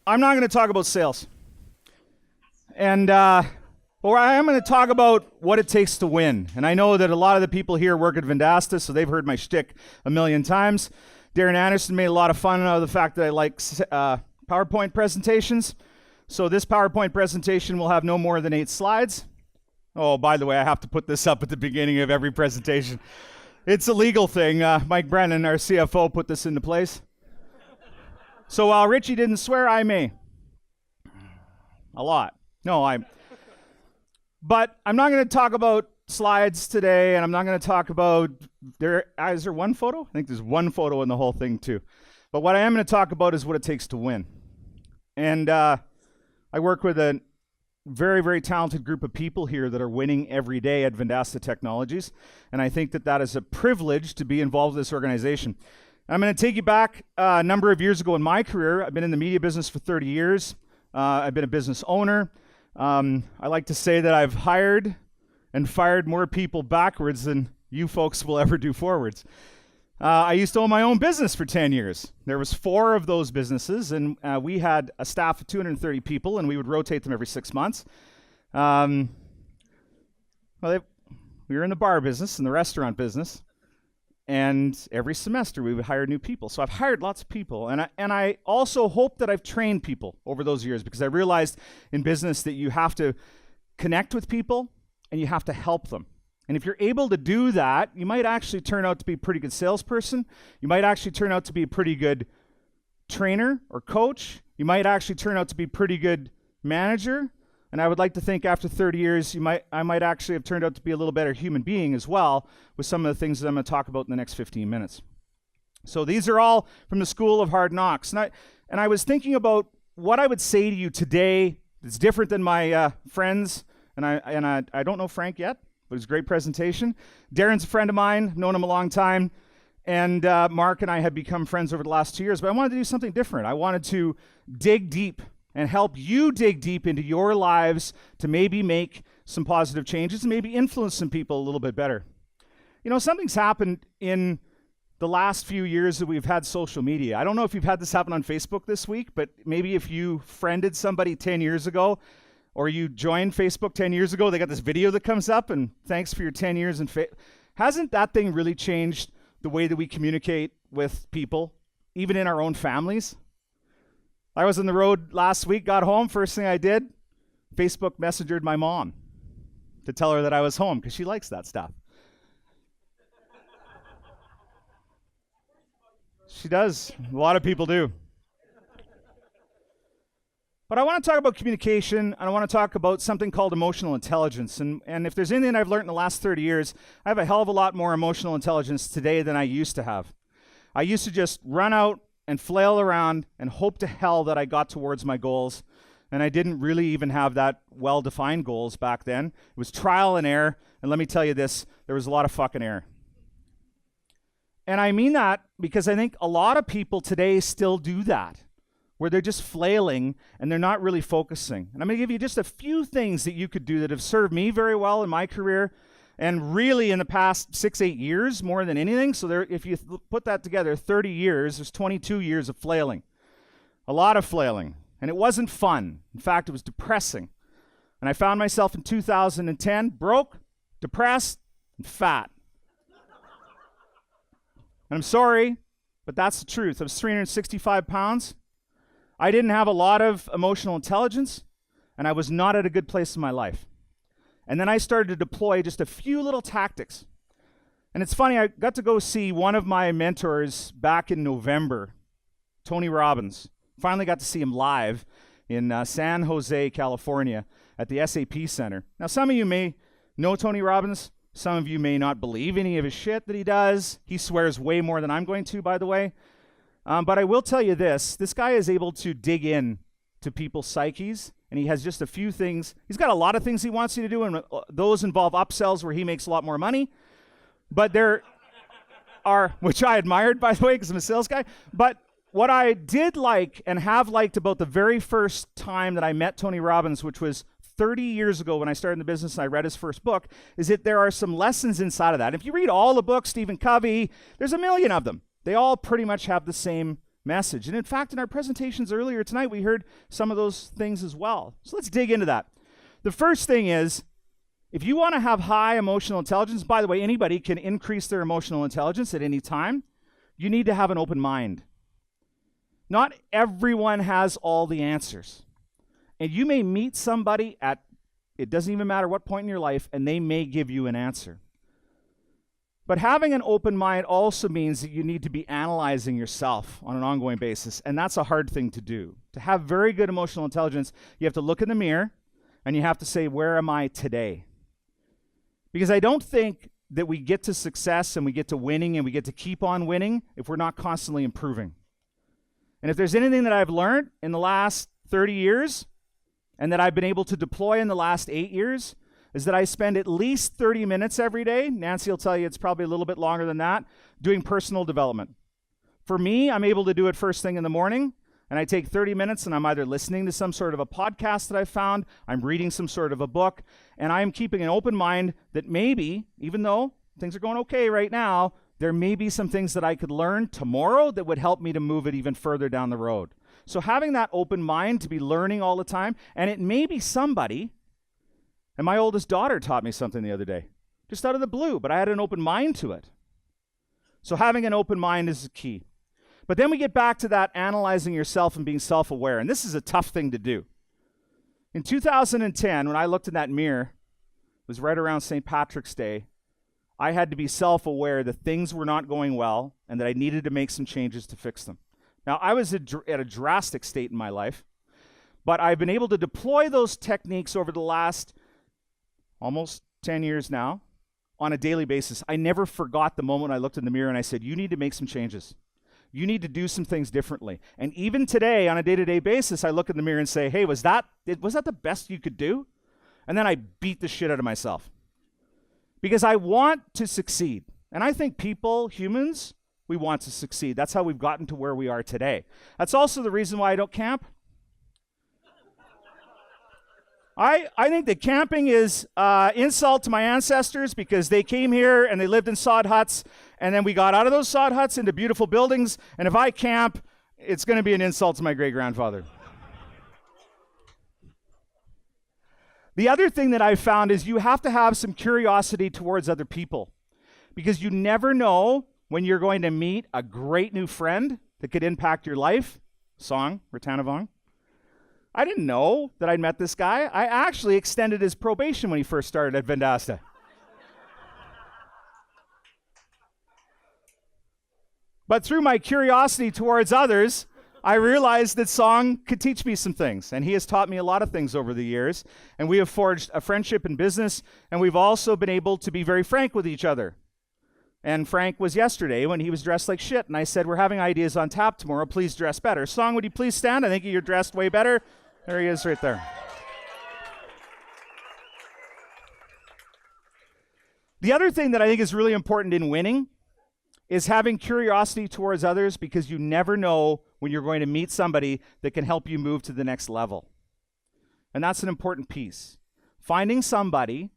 I'm not going to talk about sales. Or I am going to talk about what it takes to win. And I know that a lot of the people here work at Vendasta, so they've heard my shtick a million times. Darren Anderson made a lot of fun out of the fact that I like PowerPoint presentations. So this PowerPoint presentation will have no more than 8 slides. Oh, by the way, I have to put this up at the beginning of every presentation. It's a legal thing. Mike Brennan, our CFO, put this into place. So while Richie didn't swear, I may. A lot. But I'm not going to talk about slides today, and I'm not going to talk about, is there one photo? I think there's one photo in the whole thing too. But what I am going to talk about is what it takes to win. And I work with a very, very talented group of people here that are winning every day at Vendasta Technologies. And I think that that is a privilege to be involved with this organization. I'm going to take you back a number of years ago in my career. I've been in the media business for 30 years. I've been a business owner. I like to say that I've hired and fired more people backwards than you folks will ever do forwards. I used to own my own business for 10 years. There was 4 of those businesses, and we had a staff of 230 people, and we would rotate them every 6 months. We were in the bar business and the restaurant business, and every semester we would hire new people. So I've hired lots of people, and I also hope that I've trained people over those years, because I realized in business that you have to connect with people and you have to help them. And if you're able to do that, you might actually turn out to be a pretty good salesperson. You might actually turn out to be a pretty good trainer or coach. You might actually turn out to be a pretty good manager. And I would like to think after 30 years, I might actually have turned out to be a little better human being as well, with some of the things that I'm going to talk about in the next 15 minutes. So these are all from the School of Hard Knocks. And I was thinking about what I would say to you today that's different than my friends. And I don't know Frank yet, but it was a great presentation. Darren's a friend of mine, known him a long time. And Mark and I have become friends over the last 2 years. But I wanted to do something different. I wanted to dig deep and help you dig deep into your lives to maybe make some positive changes and maybe influence some people a little bit better. You know, something's happened in the last few years that we've had social media. I don't know if you've had this happen on Facebook this week, but maybe if you friended somebody 10 years ago, or you joined Facebook 10 years ago, they got this video that comes up, and thanks for your 10 years in Facebook. Hasn't that thing really changed the way that we communicate with people, even in our own families? I was on the road last week, got home, first thing I did, Facebook messengered my mom to tell her that I was home, because she likes that stuff. She does. A lot of people do. But I want to talk about communication, and I want to talk about something called emotional intelligence. And if there's anything I've learned in the last 30 years, I have a hell of a lot more emotional intelligence today than I used to have. I used to just run out and flail around and hope to hell that I got towards my goals. And I didn't really even have that well-defined goals back then. It was trial and error. And let me tell you this, there was a lot of fucking error. And I mean that because I think a lot of people today still do that, where they're just flailing and they're not really focusing. And I'm going to give you just a few things that you could do that have served me very well in my career, and really in the past 6-8 years more than anything. So there, if you put that together, 30 years, there's 22 years of flailing. A lot of flailing. And it wasn't fun. In fact, it was depressing. And I found myself in 2010 broke, depressed, and fat. And I'm sorry, but that's the truth. I was 365 pounds. I didn't have a lot of emotional intelligence, and I was not at a good place in my life. And then I started to deploy just a few little tactics. And it's funny, I got to go see one of my mentors back in November, Tony Robbins. Finally got to see him live in San Jose, California at the SAP Center. Now, some of you may know Tony Robbins. Some of you may not believe any of his shit that he does. He swears way more than I'm going to, by the way. But I will tell you this guy is able to dig in to people's psyches, and he has just a few things. He's got a lot of things he wants you to do, and those involve upsells where he makes a lot more money. But there are, which I admired, by the way, because I'm a sales guy. But what I did like and have liked about the very first time that I met Tony Robbins, which was 30 years ago when I started in the business and I read his first book, is that there are some lessons inside of that. If you read all the books, Stephen Covey, there's a million of them. They all pretty much have the same message. And in fact, in our presentations earlier tonight, we heard some of those things as well. So let's dig into that. The first thing is, if you want to have high emotional intelligence, by the way, anybody can increase their emotional intelligence at any time, you need to have an open mind. Not everyone has all the answers. And you may meet somebody at, it doesn't even matter what point in your life, and they may give you an answer. But having an open mind also means that you need to be analyzing yourself on an ongoing basis, and that's a hard thing to do. To have very good emotional intelligence, you have to look in the mirror, and you have to say, where am I today? Because I don't think that we get to success and we get to winning and we get to keep on winning if we're not constantly improving. And if there's anything that I've learned in the last 30 years and that I've been able to deploy in the last 8 years is that I spend at least 30 minutes every day, Nancy will tell you it's probably a little bit longer than that, doing personal development. For me, I'm able to do it first thing in the morning, and I take 30 minutes and I'm either listening to some sort of a podcast that I found, I'm reading some sort of a book, and I'm keeping an open mind that maybe, even though things are going okay right now, there may be some things that I could learn tomorrow that would help me to move it even further down the road. So having that open mind to be learning all the time, and it may be somebody, and my oldest daughter taught me something the other day, just out of the blue, but I had an open mind to it. So having an open mind is key. But then we get back to that analyzing yourself and being self-aware, and this is a tough thing to do. In 2010, when I looked in that mirror, it was right around St. Patrick's Day, I had to be self-aware that things were not going well and that I needed to make some changes to fix them. Now, I was at a drastic state in my life, but I've been able to deploy those techniques over the last almost 10 years now on a daily basis. I never forgot the moment I looked in the mirror and I said, you need to make some changes. You need to do some things differently. And even today, on a day-to-day basis, I look in the mirror and say, hey, was that the best you could do? And then I beat the shit out of myself. Because I want to succeed. And I think people, humans, we want to succeed. That's how we've gotten to where we are today. That's also the reason why I don't camp. I think that camping is insult to my ancestors because they came here and they lived in sod huts, and then we got out of those sod huts into beautiful buildings, and if I camp, it's going to be an insult to my great-grandfather. The other thing that I've found is you have to have some curiosity towards other people, because you never know when you're going to meet a great new friend that could impact your life. Song, Ratanavong. I didn't know that I'd met this guy. I actually extended his probation when he first started at Vendasta. But through my curiosity towards others, I realized that Song could teach me some things, and he has taught me a lot of things over the years, and we have forged a friendship in business, and we've also been able to be very frank with each other. And Frank was yesterday when he was dressed like shit, and I said, we're having ideas on tap tomorrow, please dress better. Song, would you please stand? I think you're dressed way better. There he is right there. The other thing that I think is really important in winning is having curiosity towards others, because you never know when you're going to meet somebody that can help you move to the next level. And that's an important piece. Finding somebody,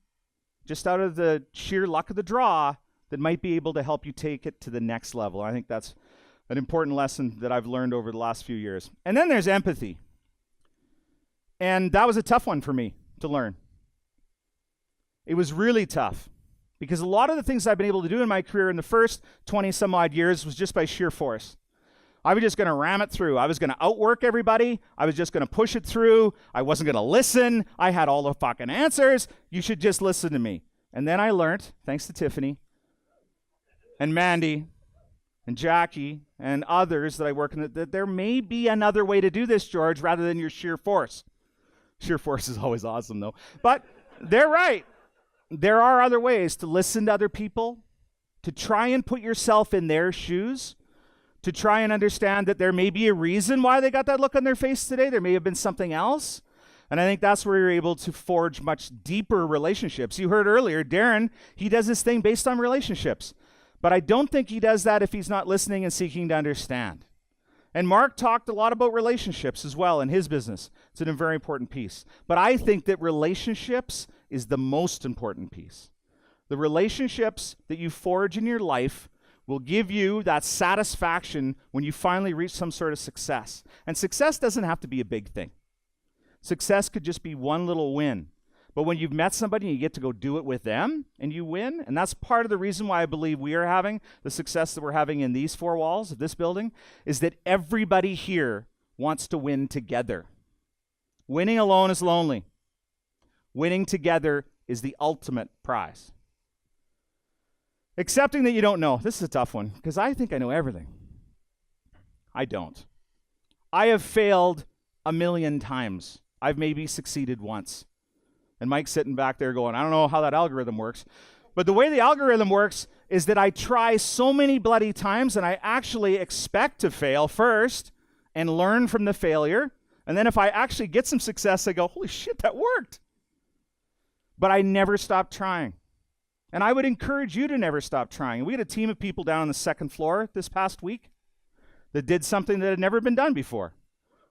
just out of the sheer luck of the draw, that might be able to help you take it to the next level. I think that's an important lesson that I've learned over the last few years. And then there's empathy. And that was a tough one for me to learn. It was really tough, because a lot of the things I've been able to do in my career in the first 20 some odd years was just by sheer force. I was just going to ram it through. I was going to outwork everybody. I was just going to push it through. I wasn't going to listen. I had all the fucking answers. You should just listen to me. And then I learned, thanks to Tiffany and Mandy and Jackie and others that I work in, that there may be another way to do this, George, rather than your sheer force. Sheer force is always awesome, though. But they're right. There are other ways to listen to other people, to try and put yourself in their shoes, to try and understand that there may be a reason why they got that look on their face today. There may have been something else. And I think that's where you're able to forge much deeper relationships. You heard earlier, Darren, he does this thing based on relationships. But I don't think he does that if he's not listening and seeking to understand. And Mark talked a lot about relationships as well in his business. It's a very important piece. But I think that relationships is the most important piece. The relationships that you forge in your life will give you that satisfaction when you finally reach some sort of success. And success doesn't have to be a big thing. Success could just be one little win. But when you've met somebody and you get to go do it with them and you win, and that's part of the reason why I believe we are having the success that we're having in these four walls of this building, is that everybody here wants to win together. Winning alone is lonely. Winning together is the ultimate prize. Accepting that you don't know. This is a tough one because I think I know everything. I don't. I have failed a million times. I've maybe succeeded once. And Mike's sitting back there going, I don't know how that algorithm works. But the way the algorithm works is that I try so many bloody times and I actually expect to fail first and learn from the failure. And then if I actually get some success, I go, holy shit, that worked. But I never stop trying. And I would encourage you to never stop trying. We had a team of people down on the second floor this past week that did something that had never been done before.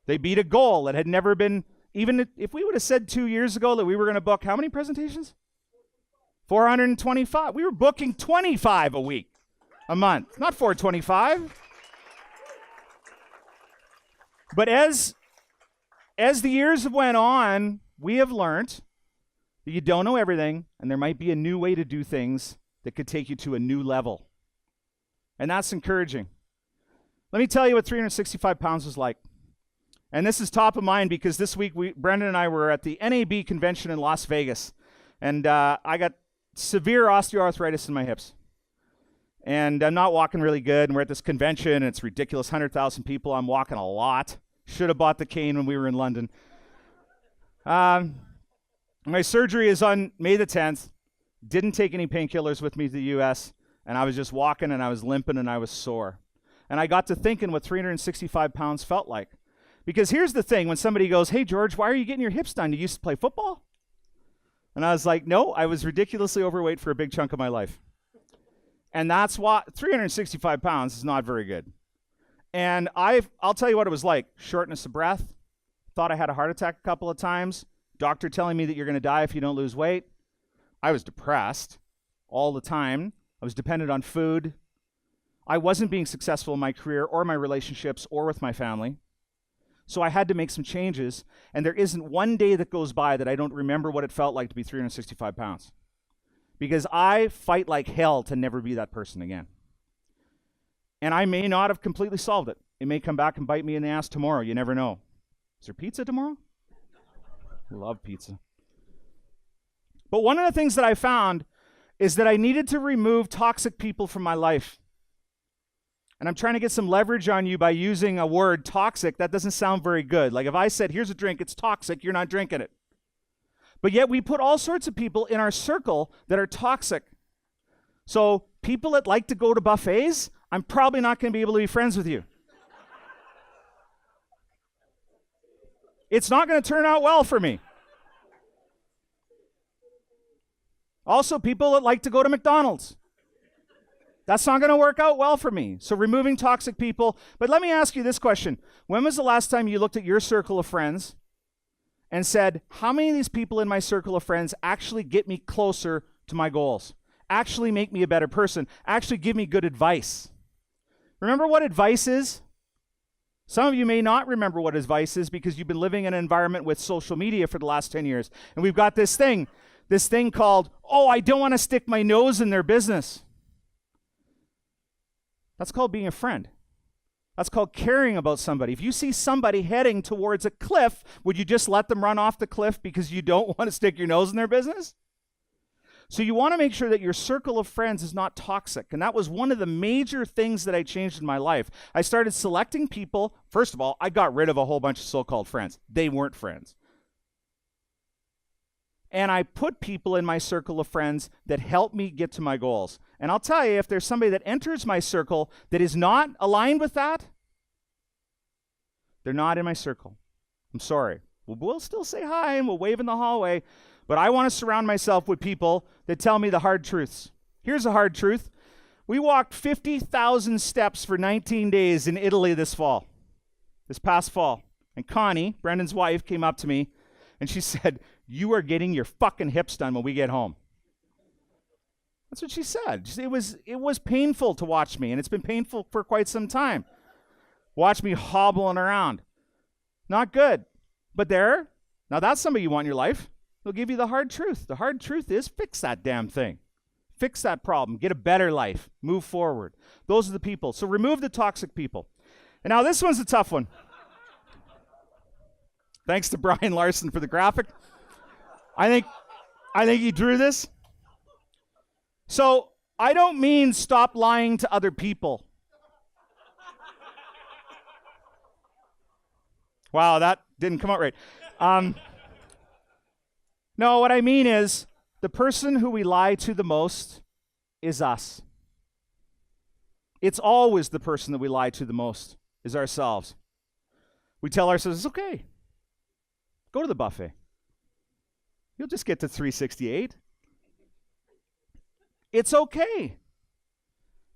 They beat a goal that had never been, even if we would have said 2 years ago that we were going to book how many presentations? 425. We were booking 25 a week, a month, not 425. But as the years have went on, we have learned that you don't know everything, and there might be a new way to do things that could take you to a new level. And that's encouraging. Let me tell you what 365 pounds was like. And this is top of mind because this week, Brendan and I were at the NAB convention in Las Vegas. And I got severe osteoarthritis in my hips. And I'm not walking really good. And we're at this convention, and it's ridiculous, 100,000 people. I'm walking a lot. Should have bought the cane when we were in London. My surgery is on May the 10th. Didn't take any painkillers with me to the U.S. And I was just walking, and I was limping, and I was sore. And I got to thinking what 365 pounds felt like. Because here's the thing, when somebody goes, hey, George, why are you getting your hips done? You used to play football? And I was like, no, I was ridiculously overweight for a big chunk of my life. And that's why 365 pounds is not very good. And I'll tell you what it was like. Shortness of breath. Thought I had a heart attack a couple of times. Doctor telling me that you're going to die if you don't lose weight. I was depressed all the time. I was dependent on food. I wasn't being successful in my career or my relationships or with my family. So I had to make some changes, and there isn't one day that goes by that I don't remember what it felt like to be 365 pounds. Because I fight like hell to never be that person again. And I may not have completely solved it. It may come back and bite me in the ass tomorrow. You never know. Is there pizza tomorrow? I love pizza. But one of the things that I found is that I needed to remove toxic people from my life. And I'm trying to get some leverage on you by using a word, toxic. That doesn't sound very good. Like if I said, here's a drink, it's toxic, you're not drinking it. But yet we put all sorts of people in our circle that are toxic. So people that like to go to buffets, I'm probably not going to be able to be friends with you. It's not going to turn out well for me. Also, people that like to go to McDonald's. That's not going to work out well for me. So removing toxic people. But let me ask you this question. When was the last time you looked at your circle of friends and said, how many of these people in my circle of friends actually get me closer to my goals? Actually make me a better person? Actually give me good advice? Remember what advice is? Some of you may not remember what advice is because you've been living in an environment with social media for the last 10 years. And we've got this thing called, oh, I don't want to stick my nose in their business. That's called being a friend. That's called caring about somebody. If you see somebody heading towards a cliff, would you just let them run off the cliff because you don't want to stick your nose in their business? So you want to make sure that your circle of friends is not toxic. And that was one of the major things that I changed in my life. I started selecting people. First of all, I got rid of a whole bunch of so-called friends. They weren't friends. And I put people in my circle of friends that help me get to my goals. And I'll tell you, if there's somebody that enters my circle that is not aligned with that, they're not in my circle. I'm sorry. We'll still say hi and we'll wave in the hallway, but I want to surround myself with people that tell me the hard truths. Here's a hard truth. We walked 50,000 steps for 19 days in Italy this past fall. And Connie, Brendan's wife, came up to me and she said, you are getting your fucking hips done when we get home. That's what she said. It was painful to watch me, and it's been painful for quite some time. Watch me hobbling around. Not good. But now that's somebody you want in your life. They'll give you the hard truth. The hard truth is fix that damn thing. Fix that problem. Get a better life. Move forward. Those are the people. So remove the toxic people. And now this one's a tough one. Thanks to Brian Larson for the graphic. I think he drew this. So I don't mean stop lying to other people. Wow, that didn't come out right. No, what I mean is the person who we lie to the most is us. It's always the person that we lie to the most is ourselves. We tell ourselves, it's okay. Go to the buffet. You'll just get to 368. It's okay.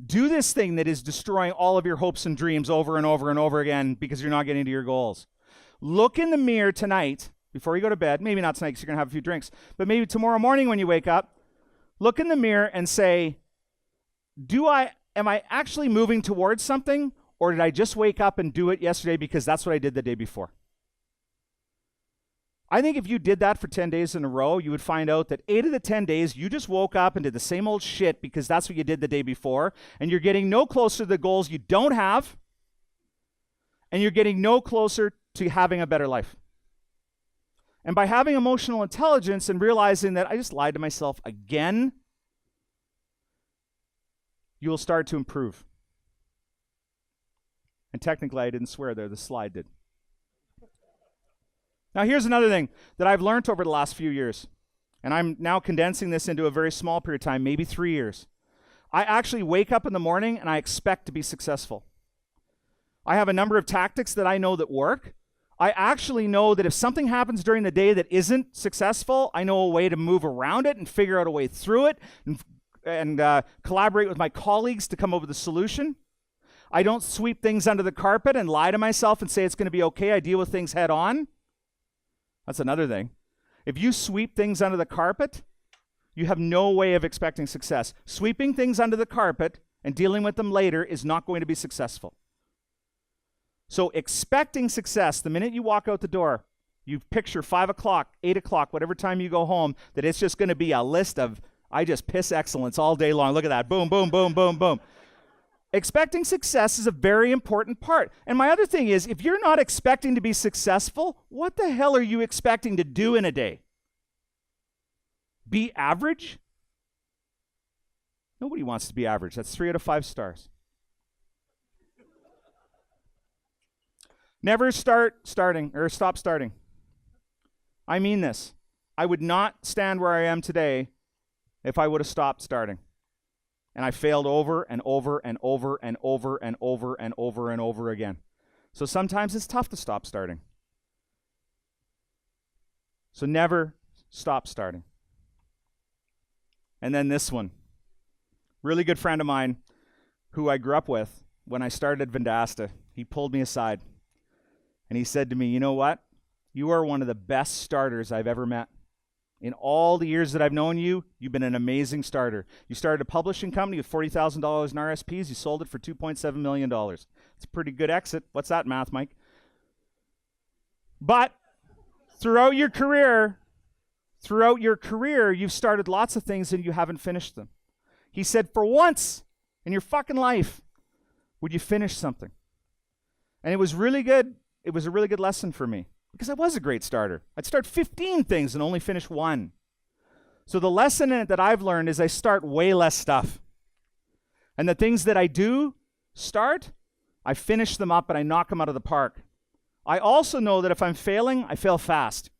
Do this thing that is destroying all of your hopes and dreams over and over and over again because you're not getting to your goals. Look in the mirror tonight before you go to bed. Maybe not tonight because you're going to have a few drinks. But maybe tomorrow morning when you wake up, look in the mirror and say, am I actually moving towards something, or did I just wake up and do it yesterday because that's what I did the day before? I think if you did that for 10 days in a row, you would find out that 8 of the 10 days, you just woke up and did the same old shit because that's what you did the day before, and you're getting no closer to the goals you don't have, and you're getting no closer to having a better life. And by having emotional intelligence and realizing that I just lied to myself again, you will start to improve. And technically, I didn't swear there. The slide did. Now, here's another thing that I've learned over the last few years. And I'm now condensing this into a very small period of time, maybe 3 years. I actually wake up in the morning and I expect to be successful. I have a number of tactics that I know that work. I actually know that if something happens during the day that isn't successful, I know a way to move around it and figure out a way through it and collaborate with my colleagues to come up with a solution. I don't sweep things under the carpet and lie to myself and say it's going to be okay. I deal with things head on. That's another thing. If you sweep things under the carpet, you have no way of expecting success. Sweeping things under the carpet and dealing with them later is not going to be successful. So expecting success, the minute you walk out the door, you picture 5 o'clock, 8 o'clock, whatever time you go home, that it's just going to be a list of, I just piss excellence all day long. Look at that. Boom, boom, boom, boom, boom. Expecting success is a very important part. And my other thing is, if you're not expecting to be successful, what the hell are you expecting to do in a day? Be average? Nobody wants to be average. That's 3 out of 5 stars. Never stop starting. I mean this. I would not stand where I am today if I would have stopped starting. And I failed over and over and over and over and over and over and over again. So sometimes it's tough to stop starting. So never stop starting. And then this one. Really good friend of mine who I grew up with when I started Vendasta. He pulled me aside and he said to me, you know what? You are one of the best starters I've ever met. In all the years that I've known you, you've been an amazing starter. You started a publishing company with $40,000 in RSPs. You sold it for $2.7 million. It's a pretty good exit. What's that math, Mike? But throughout your career, you've started lots of things and you haven't finished them. He said, for once in your fucking life, would you finish something? And it was really good. It was a really good lesson for me. Because I was a great starter. I'd start 15 things and only finish 1. So the lesson in it that I've learned is I start way less stuff. And the things that I do start, I finish them up and I knock them out of the park. I also know that if I'm failing, I fail fast.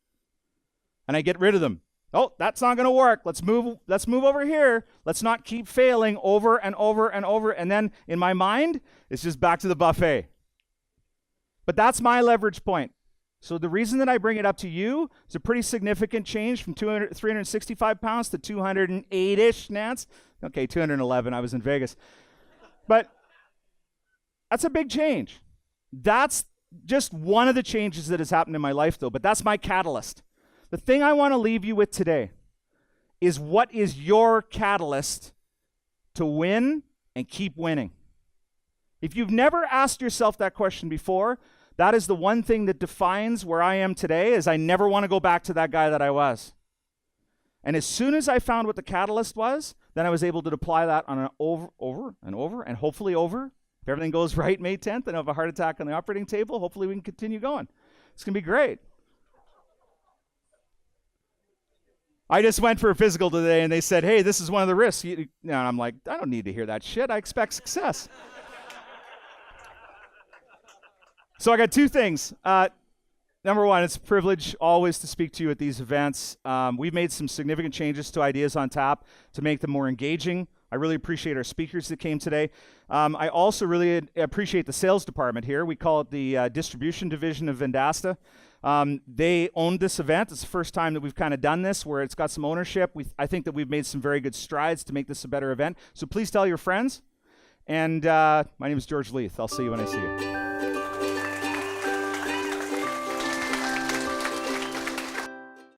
And I get rid of them. Oh, that's not going to work. Let's move over here. Let's not keep failing over and over and over. And then in my mind, it's just back to the buffet. But that's my leverage point. So the reason that I bring it up to you is a pretty significant change from 365 pounds to 208-ish, Nance. Okay, 211. I was in Vegas. But that's a big change. That's just one of the changes that has happened in my life, though. But that's my catalyst. The thing I want to leave you with today is what is your catalyst to win and keep winning. If you've never asked yourself that question before, that is the one thing that defines where I am today, is I never want to go back to that guy that I was. And as soon as I found what the catalyst was, then I was able to apply that on an over, and hopefully over. If everything goes right May 10th and I have a heart attack on the operating table, hopefully we can continue going. It's going to be great. I just went for a physical today, and they said, hey, this is one of the risks. And I'm like, I don't need to hear that shit. I expect success. So I got two things. Number one, it's a privilege always to speak to you at these events. We've made some significant changes to Ideas on Tap to make them more engaging. I really appreciate our speakers that came today. I also really appreciate the sales department here. We call it the distribution division of Vendasta. They owned this event. It's the first time that we've kind of done this where it's got some ownership. I think that we've made some very good strides to make this a better event. So please tell your friends. And my name is George Leith. I'll see you when I see you.